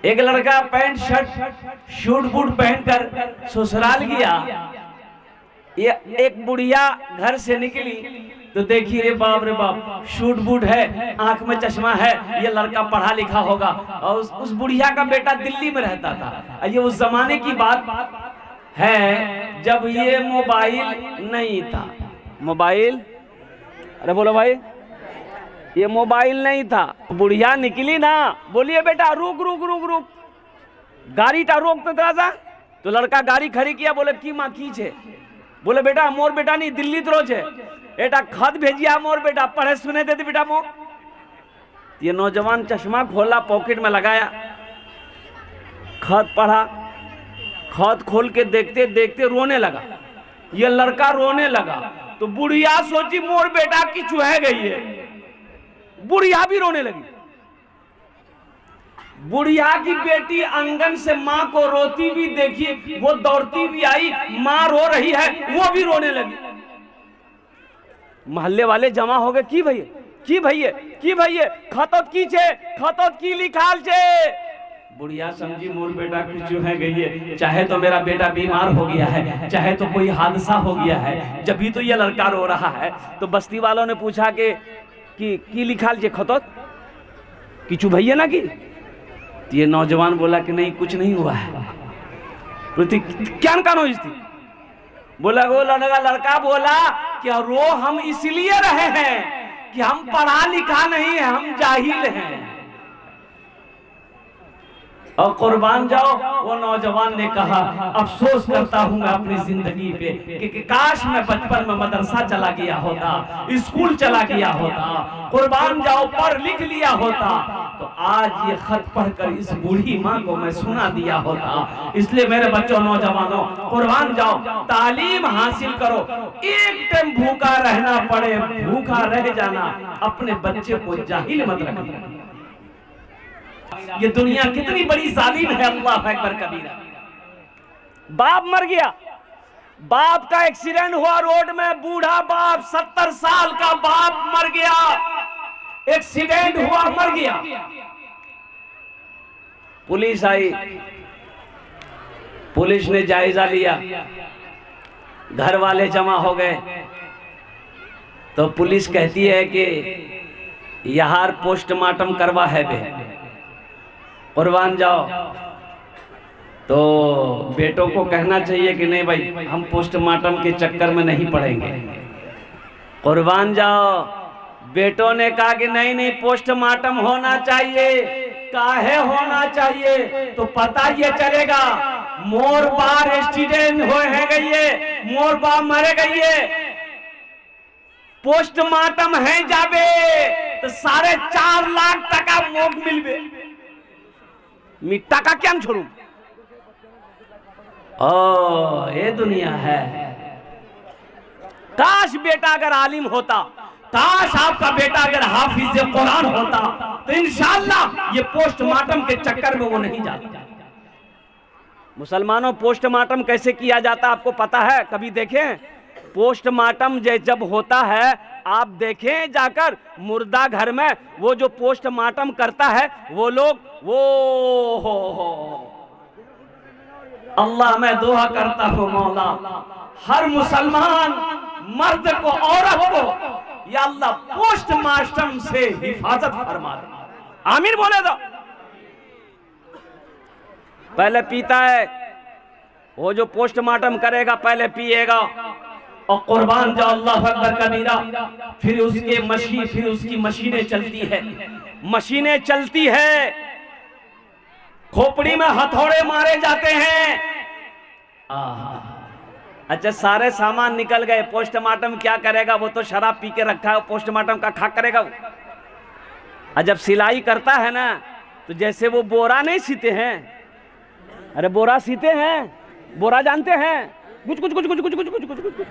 एक लड़का pant shirt suit boot पहनकर ससुराल गया। ये एक बुढ़िया घर से निकली तो देखी रे बाप शूट बूट है, आंख में चश्मा है, ये लड़का पढ़ा लिखा होगा। और उस बुढ़िया का बेटा दिल्ली में रहता था। ये उस जमाने की बात है जब ये मोबाइल नहीं था। मोबाइल, अरे बोलो भाई, ये मोबाइल नहीं था। बुढ़िया निकली ना, बोलिए बेटा रुक रुक रुक रुक, गाड़ी टा रोक तो दादा। तो लड़का गाड़ी खड़ी किया, बोले की माँ की छे? बोले बेटा मोर बेटा नहीं दिल्ली तो रोज है, बेटा खत भेजिया मोर बेटा, पढ़े सुने देते बेटा मोर। ये नौजवान चश्मा खोला, पॉकेट में लगाया, खत पढ़ा। खत खोल के देखते देखते रोने लगा। ये लड़का रोने लगा तो बुढ़िया सोची मोर बेटा की चुहे गई है। बुढ़िया भी रोने लगी। बुढ़िया की बेटी आंगन से माँ को रोती भी देखी, वो दौड़ती भी आई, माँ रो रही है, वो भी रोने लगी। मोहल्ले वाले जमा हो गए, की भैया की भैया की भैया खतौत की छे, खतौत की लिखाल छे। बुढ़िया समझी मोर बेटा की चुहे गई है, चाहे तो मेरा बेटा बीमार हो गया है, चाहे तो कोई हादसा हो गया है, जब भी तो ये लड़का रो रहा है। तो बस्ती वालों ने पूछा कि लिखाल छे खतौत की चु भैया ना की। तो ये नौजवान बोला कि नहीं कुछ नहीं हुआ है। क्या कानो थी? बोला वो लड़का बोला कि रो हम इसलिए रहे हैं कि हम पढ़ा लिखा नहीं है, हम जाहिल हैं। और कुर्बान जाओ, वो नौजवान ने कहा अफसोस करता हूं मैं अपनी जिंदगी पे कि काश मैं बचपन में मदरसा चला गया होता, स्कूल चला गया होता, कुर्बान जाओ पढ़ लिख लिया होता, तो आज ये खत पढ़कर इस बूढ़ी माँ को मैं सुना दिया होता। इसलिए मेरे बच्चों नौजवानों कुर्बान जाओ, तालीम हासिल करो। एक टाइम भूखा रहना पड़े, भूखा रह जाना, अपने बच्चे को जाहिल मत रखना। ये दुनिया कितनी बड़ी जालिम है, अल्लाह अकबर कबीरा। बाप मर गया, बाप का एक्सीडेंट हुआ रोड में, बूढ़ा बाप 70 साल का बाप मर गया, एक्सीडेंट हुआ मर गया। पुलिस आई, पुलिस ने जायजा लिया, घर वाले जमा हो गए। तो पुलिस कहती है कि यहाँ पोस्टमार्टम करवा है बे, कुर्बान जाओ। तो बेटों को कहना चाहिए कि नहीं भाई हम पोस्टमार्टम के चक्कर में नहीं पड़ेंगे, कुर्बान जाओ। बेटों ने कहा कि नहीं पोस्टमार्टम होना चाहिए। काहे होना चाहिए? तो पता ये चलेगा मोर बार एक्सीडेंट हो गई है, मोर बाप मरे गई है, पोस्टमार्टम है जाबे तो 4.5 लाख टका मोक मिलबे। मिट्टा का क्या छोड़ू? ओ ये दुनिया है। काश बेटा अगर आलिम होता, काश आपका बेटा अगर हाफिज कुरान होता, तो इंशाअल्लाह ये पोस्टमार्टम के चक्कर में वो नहीं जाता। मुसलमानों पोस्टमार्टम कैसे किया जाता आपको पता है? कभी देखें? पोस्टमार्टम जब होता है आप देखें जाकर मुर्दा घर में, वो जो पोस्टमार्टम करता है वो लोग वो अल्लाह मैं दुआ करता हूँ मौला हर मुसलमान मर्द को औरत को या अल्लाह पोस्टमार्टम से हिफाजत फरमा दे। आमीन बोले तो। पहले पीता है, वो जो पोस्टमार्टम करेगा पहले पिएगा और कुर्बान जाओ अल्लाह अकबर कबीरा। फिर उसकी मशीनें चलती है, मशीनें चलती है, खोपड़ी में हथौड़े मारे जाते हैं। अच्छा सारे सामान निकल गए, पोस्टमार्टम क्या करेगा? वो तो शराब पी के रखा है, पोस्टमार्टम का खा करेगा वो। और जब सिलाई करता है ना तो जैसे वो बोरा नहीं सीते हैं, अरे बोरा सीते हैं, बोरा जानते हैं, कुछ कुछ कुछ कुछ कुछ कुछ कुछ कुछ कुछ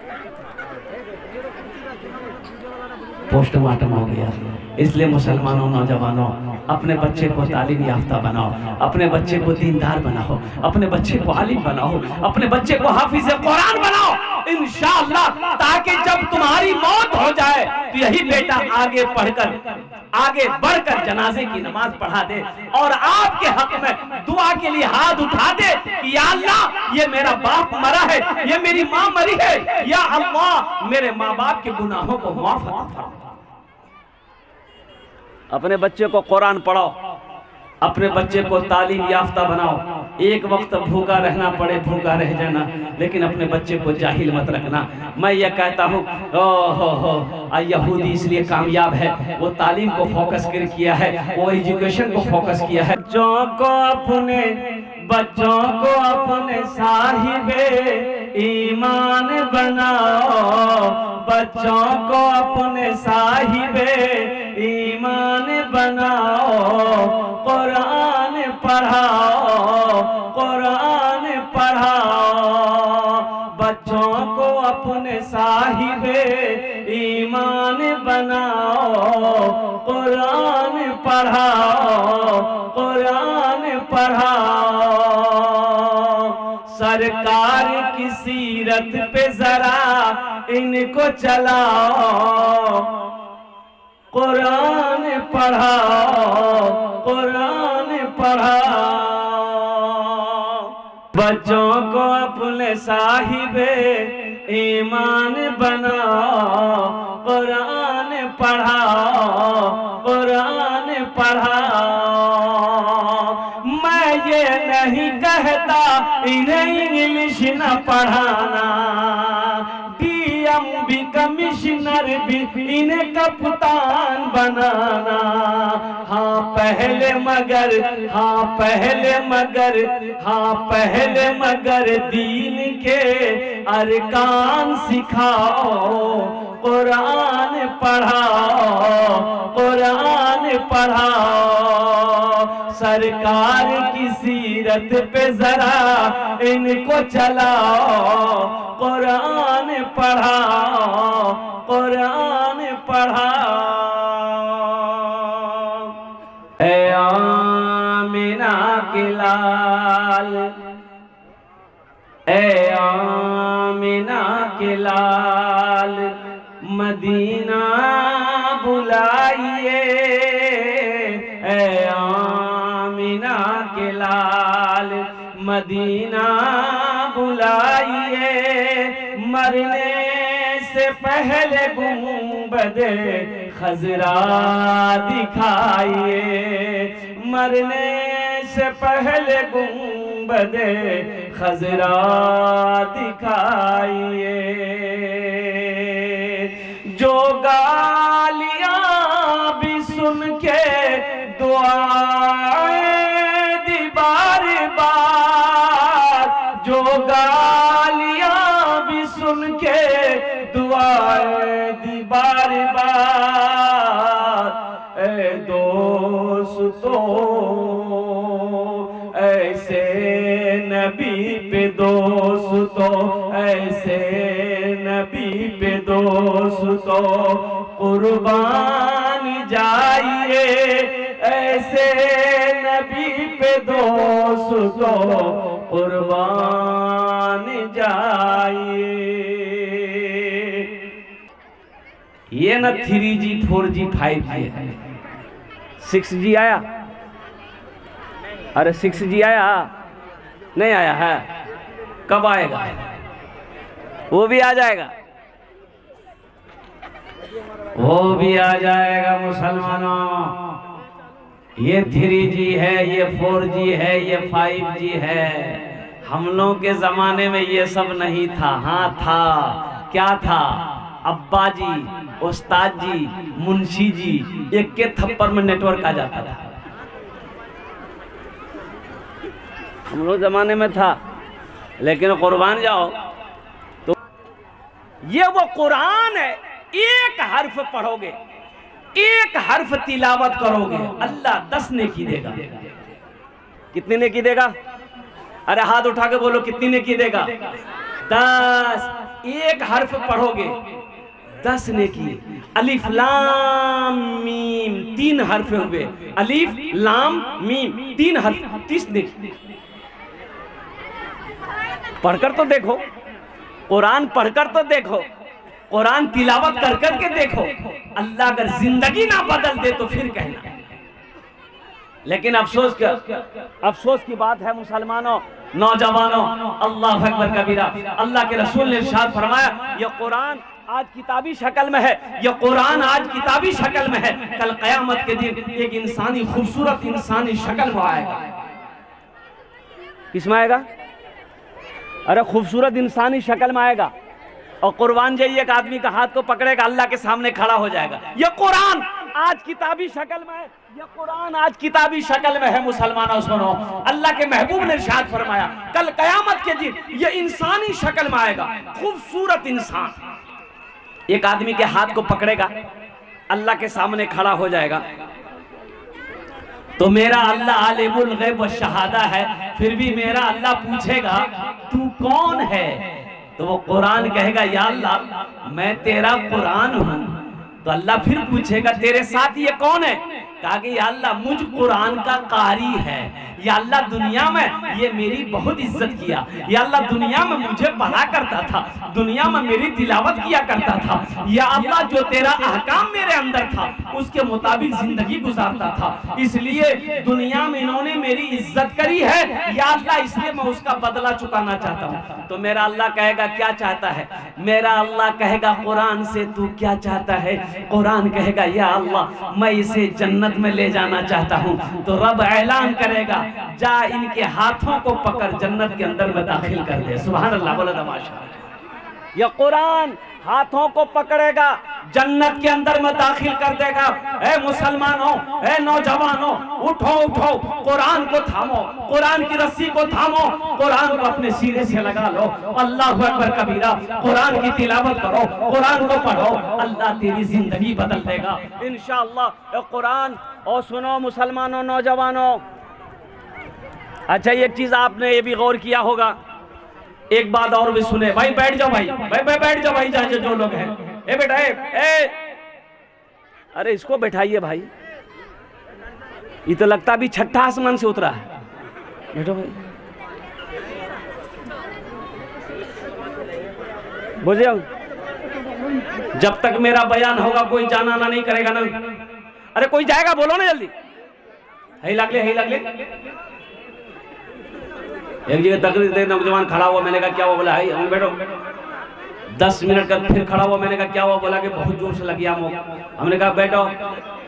पोस्टमार्टम हो गया। इसलिए मुसलमानों नौजवानों अपने बच्चे को तालीम याफ्ता बनाओ, अपने बच्चे को दीनदार बनाओ, अपने बच्चे को आलिम बनाओ, अपने बच्चे को हाफिज कुरान बनाओ। इंशाअल्लाह, ताकि जब तुम्हारी मौत हो जाए तो यही बेटा आगे बढ़कर जनाजे की नमाज पढ़ा दे और आपके हक में दुआ के लिए हाथ उठा दे कि या अल्लाह, ये मेरा बाप मरा है, ये मेरी माँ मरी है, या अल्लाह मेरे माँ बाप के गुनाहों को माफ फरमा। अपने बच्चे को कुरान पढ़ाओ, अपने बच्चे को तालीम याफ्ता बनाओ। एक वक्त भूखा रहना पड़े भूखा रह जाना, लेकिन अपने बच्चे को जाहिल मत रखना। मैं ये कहता हूँ, यहूदी इसलिए कामयाब है, वो तालीम को फोकस कर किया है, वो एजुकेशन को फोकस किया है। बच्चों को अपने साहिबे ईमान बनाओ, बच्चों को अपने साहिबे ईमान बनाओ, कुरान पढ़ाओ, कुरान पढ़ाओ। बच्चों को अपने साहिबे ईमान बनाओ, कुरान पढ़ाओ, कुरान पढ़ाओ। सरकार की सीरत पे जरा इनको चलाओ, कुरान पढ़ाओ, कुरान पढ़ाओ। बच्चों को अपने साहिबे ईमान बनाओ, कुरान पढ़ाओ, कुरान पढ़ाओ। मैं ये नहीं कहता इन्हें इंग्लिश न पढ़ाना, भी कमिश्नर भी इन्हें कप्तान बनाना। हाँ पहले मगर, हाँ पहले मगर, हाँ पहले मगर दीन के अरकान सिखाओ, कुरान पढ़ाओ, कुरान पढ़ाओ। सरकार की सीरत पे जरा इनको चलाओ, कुरान पढ़ाओ, कुरान पढ़ाओ। ऐ आमिना के लाल, ऐ आमिना के लाल, मदीना बुलाइए। ऐ आमिना के लाल, मदीना बुलाइए। मरने से पहले गुंबदे खजरा दिखाइए, मरने से पहले गुंबदे खजरा दिखाइए। जो गालियां भी सुन के दुआएं दी बार बार, जो गालियां भी सुन के दुआएं दी बार बार। ऐ दोस्तों ऐसे नबी पे दोस्तों, ऐसे नबी पे दोस्तों कुर्बान जाइए। ऐसे नबी पे दोस्तों कुर्बान जाइए। ये ना 3G 4G 5G है, 6G आया? अरे 6G आया? नहीं आया है, कब आएगा? वो भी आ जाएगा, वो भी आ जाएगा मुसलमानों। ये 3G है, ये 4G है, ये 5G है। हम लोग के जमाने में ये सब नहीं था। हाँ था, क्या था? अब्बा जी, उस्ताद जी, मुंशी जी, एक के थप्पड़ में नेटवर्क आ जाता था। हम लोग जमाने में था, लेकिन कुर्बान जाओ तो ये वो कुरान है। एक हर्फ पढ़ोगे, एक हर्फ तिलावत करोगे, अल्लाह 10 नेकी देगा। कितनी नेकी देगा? अरे हाथ उठा के बोलो, कितनी नेकी देगा? 10। एक हर्फ पढ़ोगे 10 नेकी। अलिफ लाम मीम 3 हर्फ हुए, अलिफ लाम मीम 3 हर्फ, 30 नेकी। पढ़कर तो देखो, कुरान पढ़कर तो देखो, कुरान तिलावत कर करके देखो। अल्लाह अगर जिंदगी ना बदल दे तो फिर कहना। लेकिन अफसोस की बात है मुसलमानों, नौजवानों, अल्लाह अकबर कबीरा। अल्लाह के रसूल ने इरशाद फरमाया, ये कुरान आज किताबी शक्ल में है, ये कुरान आज किताबी शक्ल में है, कल कयामत के दिन एक इंसानी, खूबसूरत इंसानी शक्ल में आएगा। किसमें आएगा? अरे खूबसूरत इंसानी शक्ल में आएगा। और कुर्बान जाइए, एक आदमी का हाथ को पकड़ेगा, अल्लाह के सामने खड़ा हो जाएगा। यह कुरान आज किताबी शक्ल में है, यह कुरान आज किताबी शक्ल में है। मुसलमानों सुनो, अल्लाह के महबूब ने इरशाद फरमाया, कल कयामत के दिन यह इंसानी शक्ल में आएगा, खूबसूरत इंसान। एक आदमी के हाथ को पकड़ेगा, अल्लाह के सामने खड़ा हो जाएगा। तो मेरा अल्लाह आलिमुल गैब व शहादा है, फिर भी मेरा अल्लाह पूछेगा तू कौन है? तो वो कुरान कहेगा, या अल्लाह मैं तेरा कुरान हूं। तो अल्लाह फिर पूछेगा तेरे साथ ये कौन है? कहा कि या अल्लाह मुझ कुरान का कारी है। या अल्लाह दुनिया में ये मेरी बहुत इज्जत किया, या अल्लाह दुनिया में मुझे पढ़ा करता था, दुनिया में मेरी तिलावत किया करता था। या अल्लाह जो तेरा अहकाम मेरे अंदर था उसके मुताबिक जिंदगी गुजारता था, इसलिए दुनिया में इन्होंने मेरी इज्जत करी है। या अल्लाह इसलिए मैं उसका बदला चुकाना चाहता हूँ। तो मेरा अल्लाह कहेगा क्या चाहता है? मेरा अल्लाह कहेगा कुरान से तू क्या चाहता है? कुरान कहेगा या अल्लाह मैं इसे जन्नत में ले जाना चाहता हूँ। तो रब ऐलान करेगा, जा इनके हाथों को पकड़ जन्नत के अंदर में दाखिल कर दे। सुभान अल्लाह, बोला माशाअल्लाह। यह कुरान हाथों को पकड़ेगा, जन्नत के अंदर में दाखिल कर देगा। ए मुसलमानों, ए नौजवानों, उठो उठो, कुरान को थामो, कुरान की रस्सी को थामो, कुरान को अपने सीने से लगा लो। अल्लाह अकबर कबीरा, कुरान की तिलावत करो, कुरान को पढ़ो, अल्लाह तेरी जिंदगी बदल देगा इंशाअल्लाह। कुरान और सुनो मुसलमानों, नौजवानों, अच्छा एक चीज आपने ये भी गौर किया होगा, एक बात और भी सुने भाई, बैठ जाओ भाई, बैठ जाओ भाई, जहाँ जो लोग हैं। ए बेटा ए, अरे इसको बैठाइए भाई, ये तो लगता भी छठा आसमान से उतरा है। बैठो भाई, बुझे? जब तक मेरा बयान होगा कोई जाना ना नहीं करेगा ना। अरे कोई जाएगा बोलो ना जल्दी। है लगले एक जगह तकरीर दे, नौजवान खड़ा हुआ, मैंने कहा क्या हुआ? बोला है हम बैठो। 10 मिनट का फिर खड़ा हुआ, मैंने कहा क्या हुआ? बोला कि बहुत जोर से लग गया हमने कहा बैठो।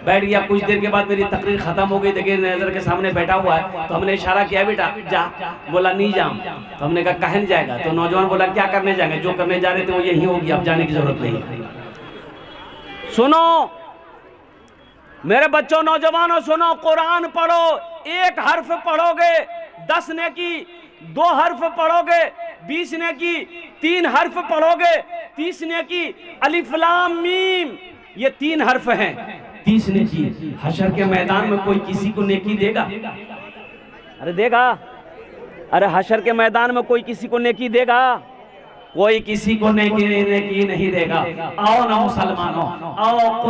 बैठ गया, कुछ देर के बाद मेरी तकरीर खत्म हो गई, देखिए नजर के सामने बैठा हुआ है। तो हमने इशारा किया बेटा जा, बोला नहीं जाऊं। तो हमने कहा कहे नहीं जाएगा? तो नौजवान बोला क्या करने जाएंगे? जो करने जा रहे थे वो यही होगी, अब जाने की जरूरत नहीं। सुनो मेरे बच्चों, नौजवानों सुनो, कुरान पढ़ो, एक हर्फ पढ़ोगे 10 नेकी, 2 हर्फ पढ़ोगे 20 नेकी, 3 हर्फ पढ़ोगे 30 नेकी। अलिफ लाम मीम, ये 3 हर्फ हैं, 30 नेकी। हशर के मैदान में कोई किसी को नेकी देगा? अरे देगा? अरे हशर के मैदान में कोई किसी को नेकी देगा? कोई किसी को नेकी नहीं देगा। आओ ना मुसलमानों, आओ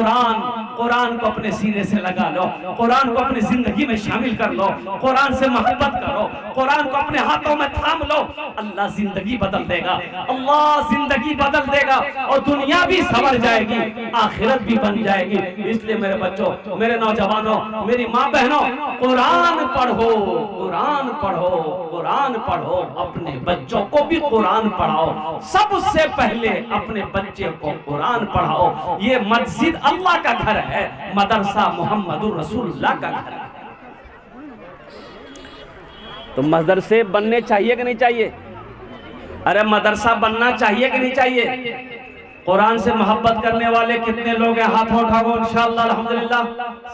कुरान को अपने सीने से लगा लो, कुरान को अपनी जिंदगी में शामिल कर लो, कुरान से मोहब्बत करो, कुरान को अपने हाथों में थाम लो। अल्लाह जिंदगी बदल देगा, अल्लाह जिंदगी बदल देगा, और दुनिया भी संवर जाएगी, आखिरत भी बन जाएगी। इसलिए मेरे बच्चों, मेरे नौजवानों, मेरी माँ बहनों, कुरान पढ़ो, कुरान पढ़ो, कुरान पढ़ो, अपने बच्चों को भी कुरान पढ़ाओ। सबसे पहले अपने बच्चे को कुरान पढ़ाओ। ये मस्जिद अल्लाह का घर है, मदरसा मोहम्मदुर रसूलुल्लाह का घर है। तो मदरसे बनने चाहिए कि नहीं चाहिए? अरे मदरसा बनना चाहिए कि नहीं चाहिए? कुरान से मोहब्बत करने वाले कितने लोग हैं? हाथ उठाओ। इंशाअल्लाह अल्हम्दुलिल्लाह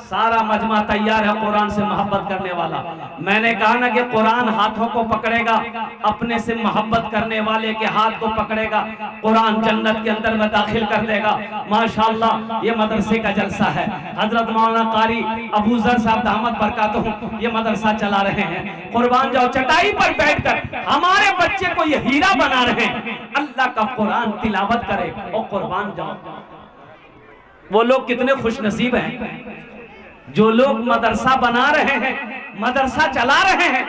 सारा मजमा तैयार है कुरान से मोहब्बत करने वाला। मैंने कहा ना कि कुरान हाथों को पकड़ेगा, अपने से मोहब्बत करने वाले के हाथ को पकड़ेगा, कुरान जन्नत के अंदर में दाखिल कर देगा। माशाअल्लाह ये मदरसे का जलसा है। हजरत मौलाना कारी अबू जर साहब दामद बरकातहू ये मदरसा चला रहे हैं। कुर्बान जाओ, चटाई पर बैठकर हमारे बच्चे को ये हीरा बना रहे हैं। अल्लाह का कुरान तिलावत करे और कुर्बान जाओ। वो लोग कितने खुशनसीब हैं जो लोग मदरसा बना रहे हैं, मदरसा चला रहे हैं।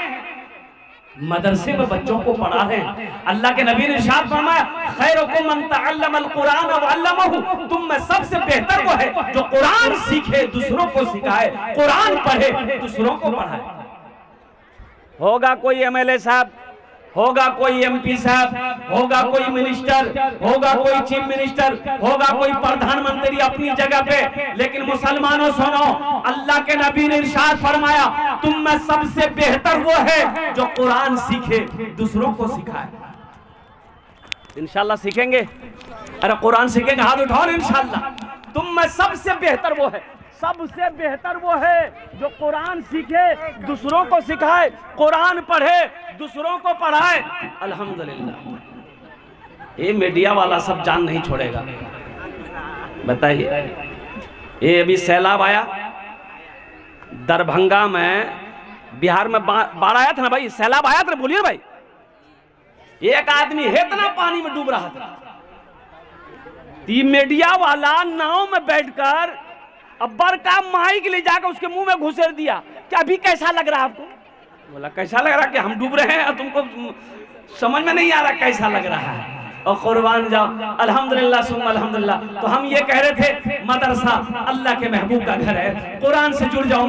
मदरसे में बच्चों को पढ़ा रहे हैं। अल्लाह के नबी ने इरशाद फरमाया, खैरुकुम मन तअल्लमल कुरान व अल्लमहु, तुम में सबसे बेहतर वो है जो कुरान सीखे दूसरों को सिखाए, कुरान पढ़े दूसरों को पढ़ाए। होगा कोई एमएलए साहब, होगा कोई एमपी साहब, होगा कोई मिनिस्टर, होगा कोई चीफ मिनिस्टर, होगा कोई प्रधानमंत्री अपनी जगह पे, लेकिन मुसलमानों सुनो, अल्लाह के नबी ने इरशाद फरमाया, तुम में सबसे बेहतर वो है जो कुरान सीखे दूसरों को सिखाए। इंशाल्लाह सीखेंगे? अरे कुरान सीखेंगे, हाथ उठाओ इंशाल्लाह। तुम में सबसे बेहतर वो है, सबसे बेहतर वो है जो कुरान सीखे दूसरों को सिखाए, कुरान पढ़े दूसरों को पढ़ाए। अल्हम्दुलिल्लाह। ये मीडिया वाला सब जान नहीं छोड़ेगा। बताइए, ये अभी सैलाब आया दरभंगा में, बिहार में बाढ़ आया था ना भाई, सैलाब आया था, बोलिए भाई। एक आदमी इतना पानी में डूब रहा था, मीडिया वाला नाव में बैठकर अब्बर का माइक ले जाकर उसके मुंह में घुसेड़ दिया कि अभी कैसा लग रहा है आपको? बोला कैसा लग रहा कि हम डूब रहे हैं, तुमको समझ में नहीं आ रहा कैसा लग रहा है। और कुर्बान जाओ, अल्हम्दुलिल्लाह सुम्मा अल्हम्दुलिल्लाह। तो हम ये कह रहे थे, मदरसा अल्लाह के महबूब का घर है, कुरान से जुड़ जाओ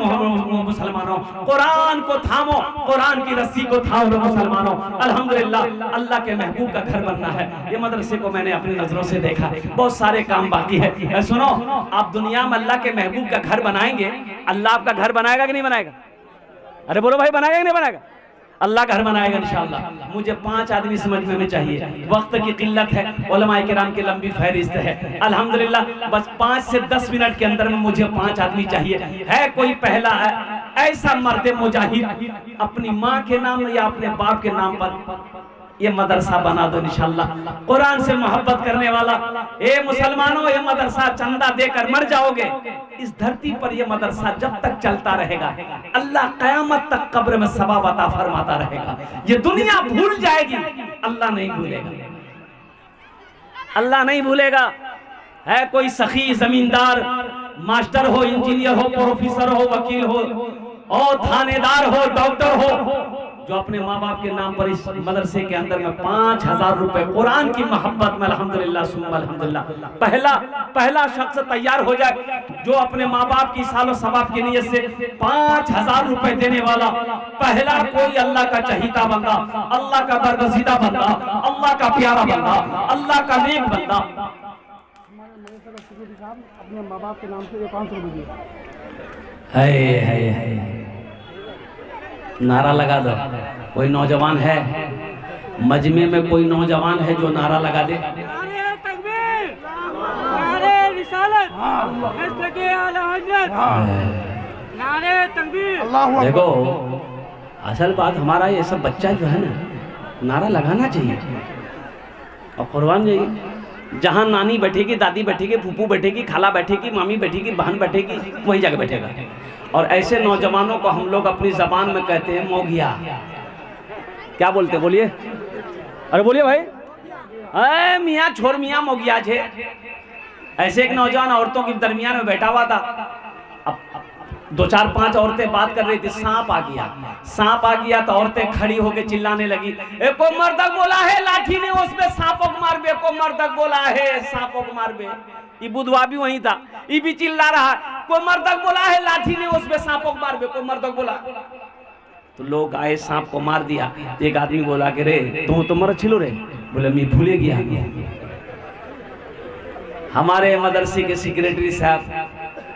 मुसलमानों, कुरान को थामो, कुरान की रस्सी को थामो मुसलमानों। अल्हम्दुलिल्लाह अल्लाह के महबूब का घर बनना है। ये मदरसे को मैंने अपनी नजरों से देखा, बहुत सारे काम बाकी है। सुनो, आप दुनिया में अल्लाह के महबूब का घर बनाएंगे, अल्लाह आपका घर बनाएगा कि नहीं बनाएगा? अरे बोलो भाई, बनाएगा कि नहीं बनाएगा? अल्लाह घर बनाएगा इंशाअल्लाह। मुझे 5 आदमी समझने में चाहिए, वक्त की किल्लत है, उलमाए किराम की लंबी फहरिस्त है। अल्हम्दुलिल्लाह बस 5 से 10 मिनट के अंदर में मुझे 5 आदमी चाहिए। है कोई पहला ऐसा मर्द मुजाहिद अपनी माँ के नाम या अपने बाप के नाम पर ये मदरसा बना दो इंशाअल्लाह। कुरान से मोहब्बत करने वाला, ए मुसलमानों, ये मदरसा चंदा देकर मर जाओगे, इस धरती पर ये मदरसा जब तक चलता रहेगा अल्लाह कयामत तक कब्र में सवाब अता फरमाता रहेगा। ये दुनिया भूल जाएगी, अल्लाह नहीं भूलेगा, अल्लाह नहीं भूलेगा। है कोई सखी जमींदार, मास्टर हो, इंजीनियर हो, प्रोफेसर हो, वकील हो, और थानेदार हो, डॉक्टर हो, जो अपने माँ बाप के नाम पर इस मदरसे के अंदर में 5000 रुपए कुरान की मोहब्बत में अल्हम्दुलिल्लाह सुम्मा अल्हम्दुलिल्लाह पहला शख्स तैयार हो जाए जो अपने माँ बाप की सालो सवाब की नीयत से 5000 रुपए देने वाला पहला कोई अल्लाह का चहीता बंदा, अल्लाह का बरगजीदा बंदा, अल्लाह का प्यारा बंदा, अल्लाह का नेक बंदा। अपने माँ बाप के नाम से 500 रुपए है नारा लगा दो। कोई नौजवान है मजमे में, कोई नौजवान है जो नारा लगा दे? नारे तकबीर, नारे रिसालत, नारे तकबीर। देखो असल बात, हमारा ये सब बच्चा जो है ना, नारा लगाना चाहिए। और कुर्बान जाइए, जहाँ नानी बैठेगी, दादी बैठेगी, फूफू बैठेगी, खाला बैठेगी, मामी बैठेगी, बहन बैठेगी, वहीं जाके बैठेगा। और ऐसे नौजवानों को हम लोग अपनी जबान में कहते हैं मोगिया। क्या बोलते, बोलिए, अरे बोलिए भाई। अरे मियाँ छोर मियाँ मोगिया छे। ऐसे एक नौजवान औरतों के दरमियान में बैठा हुआ था। अब 2-4-5 औरतें बात कर रही थी, सांप आ गया, सांप आ गया तो औरतें खड़ी होकर चिल्लाने लगी, को मर्दक बोला है लाठी ने उसमें सांपों को मार बे, को मर्दक बोला है सांपों को मार बे। ये बुधवा भी वहीं था, ये भी चिल्ला रहा, को मर्दक बोला है लाठी ने उसमें सांपों को मार बे, को मर्दक बोला। तो लोग आए, सांप को मार दिया। एक आदमी बोला कि रे तो मर छिलो रे, बोले मैं भूले गया। हमारे मदरसे के सेक्रेटरी साहब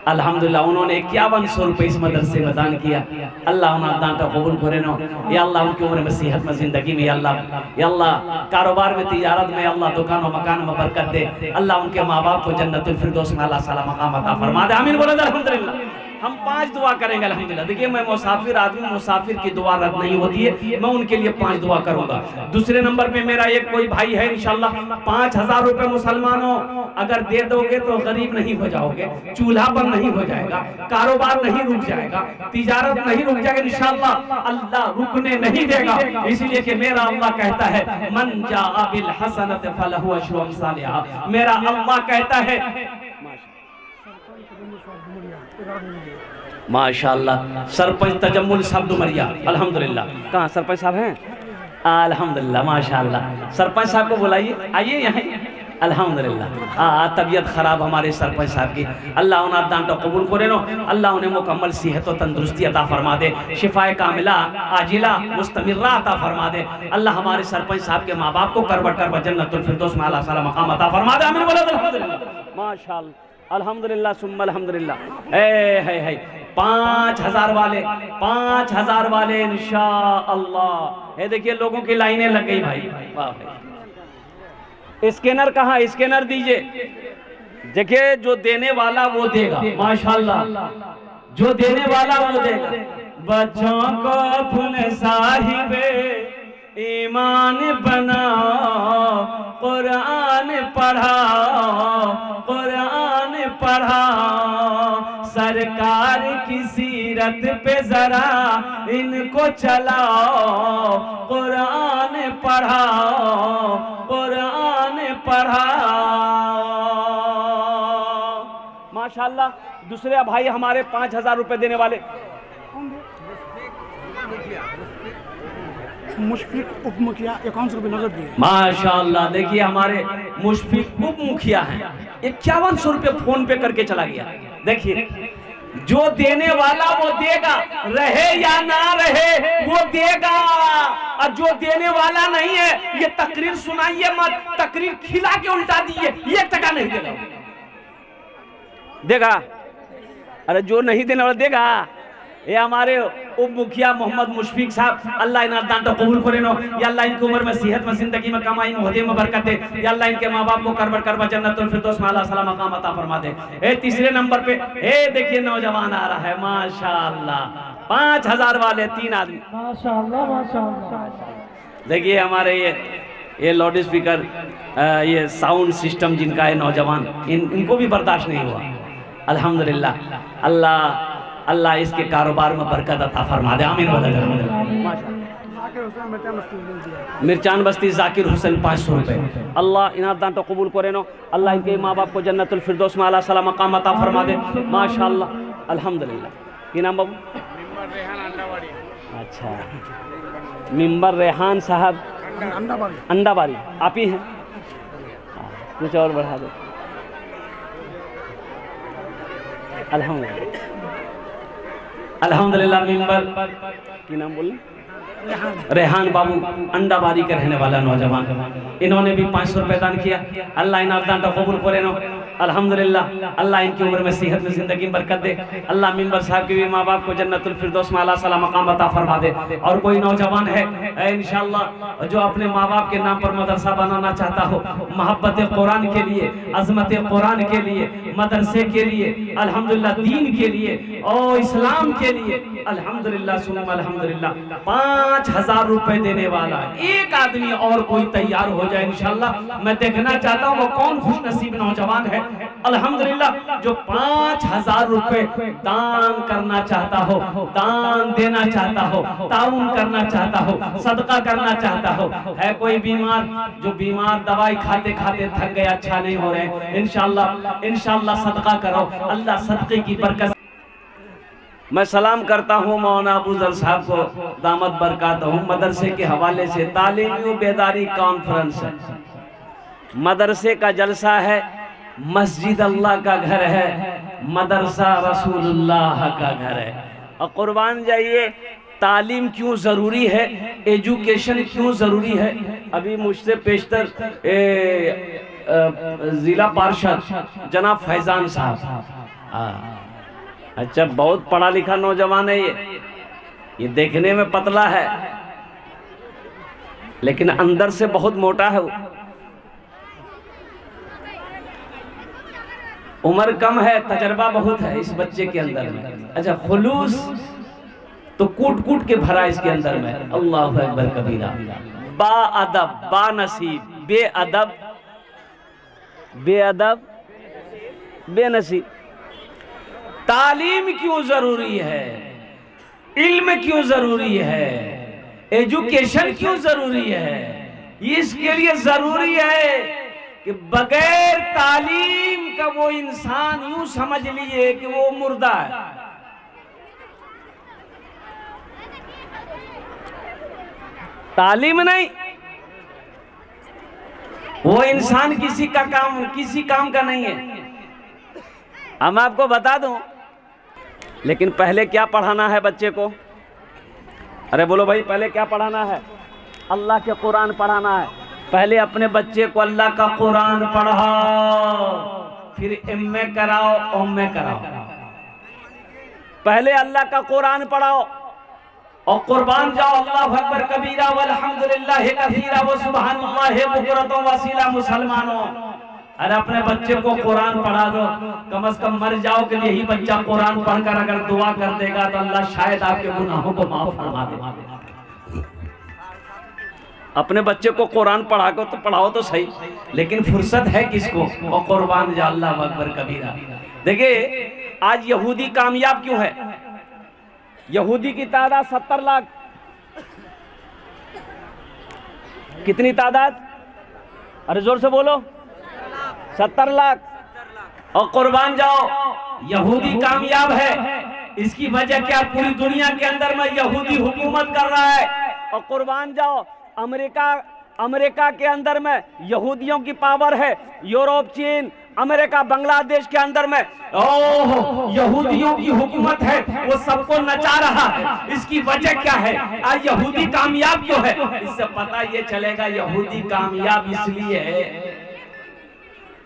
अल्हम्दुलिल्लाह उन्होंने 5100 रुपए इस मदरसे में दान किया। अल्लाह उन्हें दान का कबूल करे नो। या अल्लाह उनकी उम्र में, सेहत में, जिंदगी में, या अल्लाह कारोबार में, तिजारत में, अल्लाह दुकान और मकान में बरकत दे। अल्लाह उनके माँ बाप को जन्नतुल फिरदौस में अल्लाह साला मकाम अता फरमा दे। आमीन बोलो अल्हम्दुलिल्लाह। हम 5 दुआ करेंगे अल्हम्दुलिल्लाह। देखिए मैं मुसाफिर आदमी, मुसाफिर की दुआ रद्द नहीं होती है, मैं उनके लिए 5 दुआ करूंगा। दूसरे नंबर पे मेरा एक कोई भाई है इंशाल्लाह, 5000 रुपए मुसलमानों अगर दे दोगे तो गरीब नहीं हो जाओगे, चूल्हा पर नहीं हो जाएगा, कारोबार नहीं रुक जाएगा, तिजारत नहीं रुक जाएगा इंशाल्लाह, अल्लाह रुकने नहीं देगा। इसलिए कि मेरा अल्लाह कहता है मन जाअ बिल हसनत फलहु अशरु अमसालिहा। मेरा अल्लाह कहता है माशाअल्लाह, सरपंच तजम्मुल साहब डुमरिया, अल्हम्दुलिल्लाह। कहाँ सरपंच साहब हैं? अल्हम्दुलिल्लाह माशाअल्लाह। सरपंच साहब को बुलाइए, आइए यहाँ। अल्हम्दुलिल्लाह तबीयत खराब हमारे सरपंच साहब की, अल्लाह उन्हें दान तो कबूल करे नो, अल्लाह उन्हें मुकम्मल सेहत और तंदुरुस्ती अता फरमा दे, शिफाए कामिला आजिला मुस्तमिर्रा अता फरमा दे। अल्लाह हमारे सरपंच साहब के माँ बाप को करवट कर जन्नतुल फिरदौस में आला साला मकाम अता फरमा दे। आमीन बोलो अल्हम्दुलिल्लाह माशाअल्लाह अल्हम्दुलिल्लाह सुम्मा अल्हम्दुलिल्लाह। है 5000 वाले 5000 वाले इंशाअल्लाह। ये देखिए लोगों की लाइनें लग गई भाई। वाह भाई, स्कैनर कहाँ? स्कैनर दीजिए। देखिए जो देने वाला वो देगा माशाअल्लाह, जो देने वाला वो देगा। बच्चों को अपने साहिबे ईमान बनाओ, कुरान पढ़ाओ, कुरान पढ़ाओ, सरकार की सीरत पे जरा इनको चलाओ, कुरान पढ़ाओ, कुरान पढ़ाओ। माशाअल्लाह। दूसरे भाई हमारे 5000 रुपए देने वाले मुशफिक उप मुखिया 51 रुपये नगद दिए माशाअल्लाह। देखिए हमारे मुशफिक उप मुखिया हैं, 5100 रुपये फोन पे करके चला गया। देखिए जो देने वाला वो देगा, रहे या ना रहे वो देगा, और जो देने वाला नहीं है ये तकरीर सुनाइए मत, तकरीर खिला के उल्टा दिए, 1 टका नहीं देगा। देगा, अरे जो नहीं देने वाला देगा। ये हमारे उप मुखिया मोहम्मद मुशफिक साहब, अल्लाह इन्हें दान तो कबूल करे नो, या अल्लाह इनकी उम्र में सेहत में जिंदगी में कमाई में होदे में बरकत दे, या अल्लाह इनके माँ बाप को करबा जन्नतुल फिरदौस में आला साला मकाम अता फरमा दे। ए तीसरे नंबर पे देखिए नौजवान आ रहा है माशाअल्लाह, 5000 वाले 3 आदमी माशाअल्लाह माशाअल्लाह। देखिए हमारे ये लाउड स्पीकर, ये साउंड सिस्टम जिनका है नौजवान, इनको भी बर्दाश्त नहीं हुआ। अल्हम्दुलिल्लाह अल्लाह इसके कारोबार में बरकत अता फरमा दे। आमीन। मिर्चान बस्ती जाकिर हुसैन 500 रुपए, अल्लाह इनाम दान तो कबूल करे नो, अल्लाह इनके माँ बाप को जन्नतुल फिरदौस में आला साला मकाम अता फरमा दे माशाअल्लाह। अल्हम्दुलिल्लाह। की नाम बाबू? अच्छा, मिंबर रेहान साहब अंडाबारी आप ही हैं? कुछ और बढ़ा दो। अल्हम्दुलिल्लाह अल्हम्दुलिल्लाह। मिंबर की नाम बोले? रेहान बाबू अंडाबारी के रहने वाला नौजवान, इन्होंने भी 500 रुपये दान किया। अल्लाह इन दान का कबूल करे नो। अल्हम्दुलिल्लाह अल्लाह इनकी उम्र में सेहत में जिंदगी में बरकत दे। अल्लाह मिंबर साहब के भी माँ बाप को जन्नतुल फिरदौस में आला साला मकाम अता फरमा दे। और कोई नौजवान है इंशाअल्लाह जो अपने माँ बाप के नाम पर मदरसा बनाना चाहता हो, मोहब्बत कुरान के लिए, अजमत कुरान के लिए, मदरसे के लिए, अल्हम्दुलिल्लाह दीन के लिए और इस्लाम के लिए, अल्हम्दुलिल्लाह सुन्नत अल्हम्दुलिल्लाह 5000 रुपए देने वाला एक आदमी और कोई तैयार हो जाए इंशाअल्लाह। मैं देखना चाहता हूँ वो कौन खुश नसीब नौजवान है अल्हम्दुलिल्लाह जो 5000 रुपए दान करना चाहता हो, दान देना चाहता हो, ताउन करना चाहता हो, सदका करना चाहता हो। है कोई बीमार जो बीमार दवाई खाते खाते थक गए, अच्छा नहीं हो रहे, इंशाअल्लाह सदका करो, अल्लाह सदके की बरकत। मैं सलाम करता हूँ मौलाना अबूजर साहब को, दामत बरकातहू। मदरसे के हवाले से तालीमी बेदारी कॉन्फ्रेंस है, मदरसे का जलसा है, मस्जिद अल्लाह का घर है, मदरसा रसूलुल्लाह का घर है। और कुर्बान जाइए, तालीम क्यों ज़रूरी है, एजुकेशन क्यों ज़रूरी है। अभी मुझसे पेशतर ज़िला पार्षद जनाब फैजान साहब, अच्छा बहुत पढ़ा लिखा नौजवान है ये देखने में पतला है लेकिन अंदर से बहुत मोटा है। उम्र कम है, तजर्बा बहुत है इस बच्चे के अंदर में। अच्छा खुलूस तो कूट कूट के भरा इसके अंदर में। अल्लाहु अकबर कबीरा। बा अदब, बा नसीब, बेअदब, बेअदब, बेनसीब। तालीम क्यों जरूरी है, इल्म क्यों जरूरी है, एजुकेशन क्यों जरूरी है। इसके लिए जरूरी है कि बगैर तालीम का वो इंसान यूं समझ लिए कि वो मुर्दा है। तालीम नहीं, वो इंसान किसी काम का नहीं है। हम आपको बता दूं, लेकिन पहले क्या पढ़ाना है बच्चे को? अरे बोलो भाई, पहले क्या पढ़ाना है? अल्लाह के कुरान पढ़ाना है। पहले अपने बच्चे को अल्लाह का कुरान पढ़ाओ, फिर एमए कराओ, ओमए कराओ। पहले अल्लाह का कुरान पढ़ाओ और कुर्बान जाओ। अल्लाहु अकबर कबीरा वल्हम्दुलिल्लाहि कसीरा व सुब्हानल्लाहि बुकरतन वसीला। मुसलमानों, अरे अपने बच्चे को कुरान पढ़ा दो। कम से कम मर जाओ कि यही बच्चा कुरान पढ़कर अगर दुआ कर देगा तो अल्लाह शायद आपके गुनाहों को माफ फरमा दे। अपने बच्चे को कुरान पढ़ाओ तो सही, लेकिन फुर्सत है किसको? और कुर्बान जा अल्लाहु अकबर कबीरा। देखिए आज यहूदी कामयाब क्यों है? यहूदी की तादाद 70 लाख। कितनी तादाद? अरे जोर से बोलो। 70 लाख। और कुर्बान जाओ, यहूदी कामयाब है। इसकी वजह क्या? पूरी दुनिया के अंदर में यहूदी हुकूमत कर रहा है। और कुर्बान जाओ, अमेरिका के अंदर में यहूदियों की पावर है। यूरोप, चीन, अमेरिका, बांग्लादेश के अंदर में यहूदियों की हुकूमत है। वो सबको नचा रहा है। इसकी वजह क्या है? आज यहूदी कामयाब क्यों है? इससे पता ये चलेगा यहूदी कामयाब इसलिए है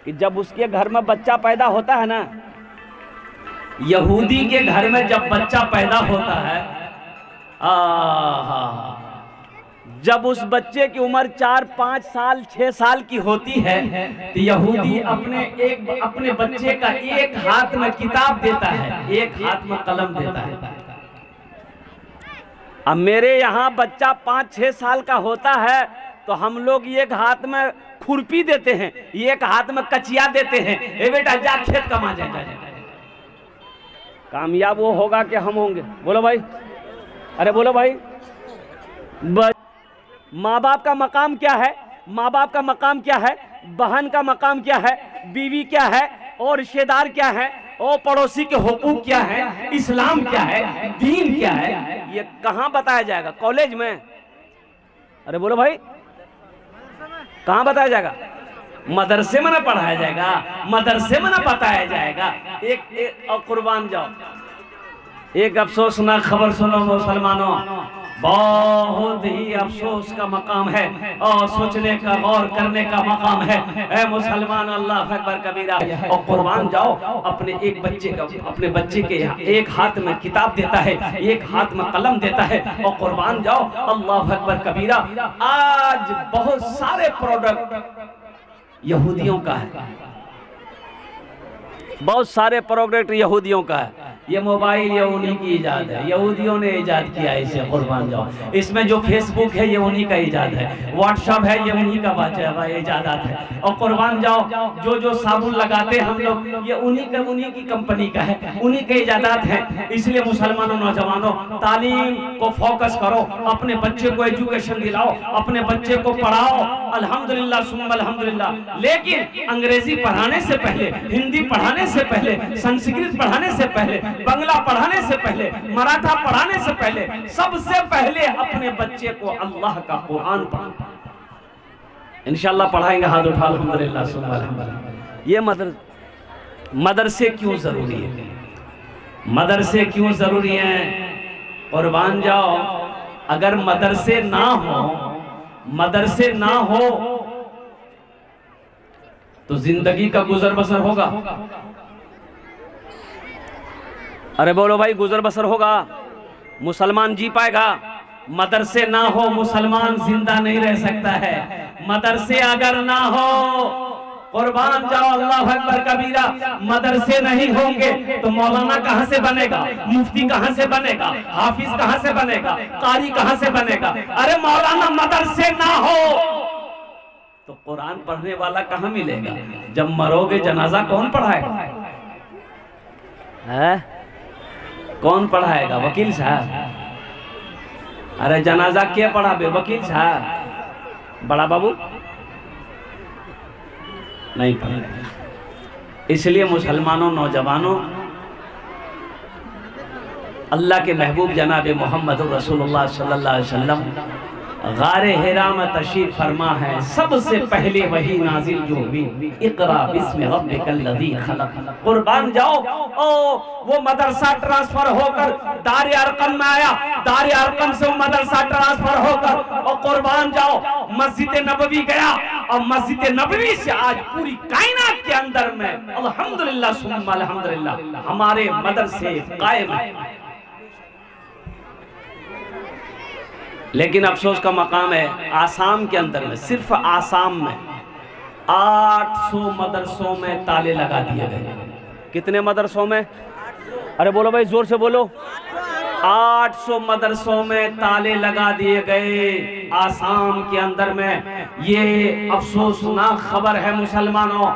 कि जब उसके घर में बच्चा पैदा होता है ना, यहूदी के घर में जब बच्चा पैदा होता है, जब उस बच्चे की उम्र 4, 5 साल, 6 साल की होती है तो यहूदी अपने बच्चे का एक हाथ में किताब देता है, एक हाथ में कलम देता है। अब मेरे यहाँ बच्चा 5-6 साल का होता है तो हम लोग एक हाथ में खुरपी देते हैं, एक हाथ में कचिया देते हैं। ए बेटा जा खेत कमा जा। कामयाब वो होगा कि हम होंगे? बोलो भाई। अरे बोलो भाई। माँ बाप का मकाम क्या है? माँ बाप का मकाम क्या है? बहन का मकाम क्या है? बीवी क्या है? और रिश्तेदार क्या है? और पड़ोसी के हुकूक क्या है? इस्लाम क्या है? दीन क्या है? ये कहाँ बताया जाएगा? कॉलेज में? अरे बोलो भाई, कहाँ बताया जाएगा? मदरसे में ना पढ़ाया जाएगा, मदरसे में ना बताया जाएगा। एक और कुर्बान जाओ, एक अफसोसनाक खबर सुनो मुसलमानों। बहुत ही अफसोस का मकाम है और सोचने का, गौर करने का मकाम है। ऐ मुसलमान, अल्लाह अकबर कबीरा। और कुर्बान जाओ, अपने बच्चे के एक हाथ में किताब देता है, एक हाथ में कलम देता है। और कुर्बान जाओ, अल्लाह अकबर कबीरा। आज बहुत सारे प्रोडक्ट यहूदियों का है, बहुत सारे प्रोडक्ट यहूदियों का है। ये मोबाइल ये उन्हीं की इजाद है, यहूदियों ने इजाद किया इसे। कुर्बान जाओ, इसमें जो फेसबुक है ये उन्हीं का इजाद है, व्हाट्सएप है ये उन्हीं का इजादात है। और कुर्बान जाओ, जो साबुन लगाते हम लोग ये उन्हीं की कंपनी का है, उन्हीं के इजादात है। इसलिए मुसलमानों, नौजवानों, तालीम को फोकस करो, अपने बच्चे को एजुकेशन दिलाओ, अपने बच्चे को पढ़ाओ। अल्हम्दुलिल्लाह सुम्मा अल्हम्दुलिल्लाह। लेकिन अंग्रेजी पढ़ाने से पहले, हिंदी पढ़ाने से पहले, संस्कृत पढ़ाने से पहले, बंगला पढ़ाने से पहले, मराठा पढ़ाने से पहले, सबसे पहले अपने बच्चे को अल्लाह का कुरान पढ़ाना। इंशाअल्लाह पढ़ाएंगे। हाथ उठा अल्हम्दुलिल्लाह सुम्मा अल्हम्दुलिल्लाह। ये मदरसे क्यों जरूरी है? मदरसे क्यों जरूरी हैं? कुर्बान जाओ, अगर मदरसे ना हो तो जिंदगी का गुजर बसर होगा? अरे बोलो भाई, गुजर बसर होगा? मुसलमान जी पाएगा? मदरसे ना हो मुसलमान जिंदा नहीं रह सकता है। मदरसे अगर ना हो, कुर्बान जाओ अल्लाह अकबर कबीरा, मदरसे नहीं होंगे तो मौलाना कहां से बनेगा? मुफ्ती कहां से बनेगा? हाफिज कहां से बनेगा? कारी कहां से बनेगा? अरे मौलाना मदरसे ना हो तो कुरान पढ़ने वाला कहां मिलेगा? जब मरोगे जनाजा कौन पढ़ाएगा? है? कौन पढ़ाएगा? वकील साहब। अरे जनाजा क्या पढ़ाबे? वकील साहब, बड़ा बाबू नहीं पढ़ाएगा। इसलिए मुसलमानों, नौजवानों, अल्लाह के महबूब जनाब मोहम्मद रसूलुल्लाह सल्लल्लाहु अलैहि वसल्लम गारे हिरा में तशरीफ फरमा है, सबसे पहले वही नाजिल जो हुई, इकरा बिस्मि रब्बिकल लज़ी खलक। कुर्बान जाओ, ओ वो मदरसा ट्रांसफर होकर दारे अरकम में आया, दारे अरकम से वो मदरसा ट्रांसफर होकर और कुर्बान जाओ मस्जिद नबवी गया, और मस्जिद नबवी से आज पूरी कायनात के अंदर में अल्हम्दुलिल्लाह सुम्मा अल्हम्दुलिल्लाह हमारे मदरसे कायम है। लेकिन अफसोस का मकाम है, आसाम के अंदर में, सिर्फ आसाम में 800 मदरसों में ताले लगा दिए गए। कितने मदरसों में? अरे बोलो भाई, जोर से बोलो। 800 मदरसों में ताले लगा दिए गए आसाम के अंदर में। ये अफसोसनाक खबर है मुसलमानों।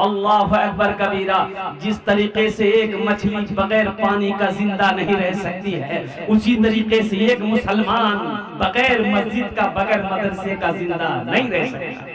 अल्लाह अकबर कबीरा। जिस तरीके से एक मछली बगैर पानी का जिंदा नहीं रह सकती है, उसी तरीके से एक मुसलमान बगैर मस्जिद का, बगैर मदरसे का जिंदा नहीं रह सकता।